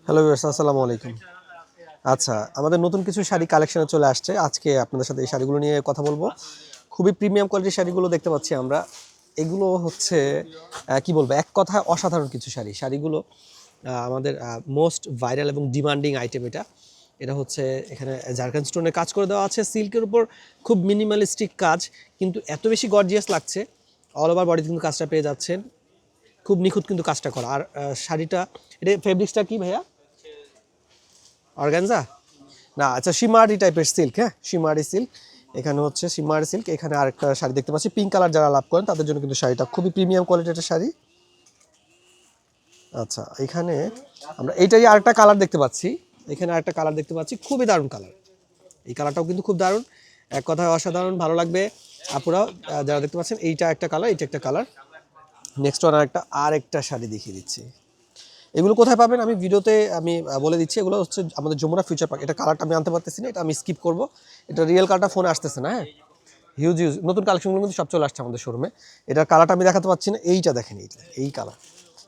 Hello viewers, আসসালামু আলাইকুম। আচ্ছা, আমাদের নতুন কিছু শাড়ি কালেকশনে চলে আসছে। আজকে আপনাদের সাথে এই শাড়িগুলো নিয়ে কথা বলবো। খুবই প্রিমিয়াম কোয়ালিটির শাড়িগুলো দেখতে পাচ্ছি আমরা। এগুলো হচ্ছে কি বলবো, এক কথায় অসাধারণ কিছু শাড়ি। শাড়িগুলো আমাদের মোস্ট ভাইরাল এবং ডিমান্ডিং আইটেম এটা। এটা হচ্ছে এখানে জারকান স্টোনের কাজ করে দেওয়া আছে, সিল্কের উপর খুব মিনিমালিস্টিক কাজ, কিন্তু এত বেশি গর্জিয়াস লাগছে। অল ওভার বডিতে কিন্তু কাজটা পেয়ে যাচ্ছেন, খুব নিখুঁত কিন্তু কাজটা করা। আর শাড়িটা, এটা ফেব্রিক্সটা কি ভাইয়া? অর্গানজা না, আচ্ছা শিমারি টাইপের সিল্ক। হ্যাঁ, শিমারি সিল্ক। এখানে হচ্ছে শিমারি সিল্ক। এখানে আরেকটা শাড়ি দেখতে পাচ্ছি পিঙ্ক কালার, যারা লাভ করেন তাদের জন্য কিন্তু শাড়িটা খুবই প্রিমিয়াম কোয়ালিটির একটা শাড়ি। আচ্ছা, এখানে আমরা এইটাই আরেকটা কালার দেখতে পাচ্ছি। এখানে আরেকটা কালার দেখতে পাচ্ছি, খুবই দারুণ কালার। এই কালারটাও কিন্তু খুব দারুণ, এক কথায় অসাধারণ, ভালো লাগবে আপুরা যারা দেখতে পাচ্ছেন। এইটা একটা কালার, এইটা একটা কালার। নেক্সট ওয়ান আরেকটা শাড়ি দেখিয়ে দিচ্ছি। এগুলো কোথায় পাবেন আমি ভিডিওতে বলে দিচ্ছি। এগুলো হচ্ছে আমাদের যমুনা ফিউচার পার্ক। এটা কালারটা আমি আনতে পারতেছি না, এটা আমি স্কিপ করব। এটা রিয়েল কালারটা ফোনে আসতেছে না। হ্যাঁ, হিউজ হিউজ নতুন কালেকশনগুলো কিন্তু সব চলে আসছে আমাদের শোরুমে। এটার কালারটা আমি দেখাতে পাচ্ছি না। এইটা দেখেন, এই কালার,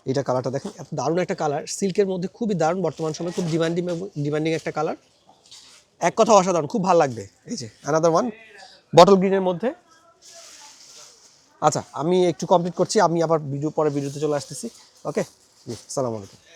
এইটা কালারটা দেখেন, এত দারুণ একটা কালার। সিল্কের মধ্যে খুবই দারুণ, বর্তমান সময়ে খুব ডিমান্ডিং একটা কালার। এক কথা অসাধারণ, খুব ভালো লাগবে। এই যে অ্যানাদার ওয়ান বটল গ্রিনের মধ্যে। আচ্ছা, আমি একটু কমপ্লিট করছি, আমি আবার ভিডিওতে চলে আসতেছি। ওকে, সালাম আলাইকুম।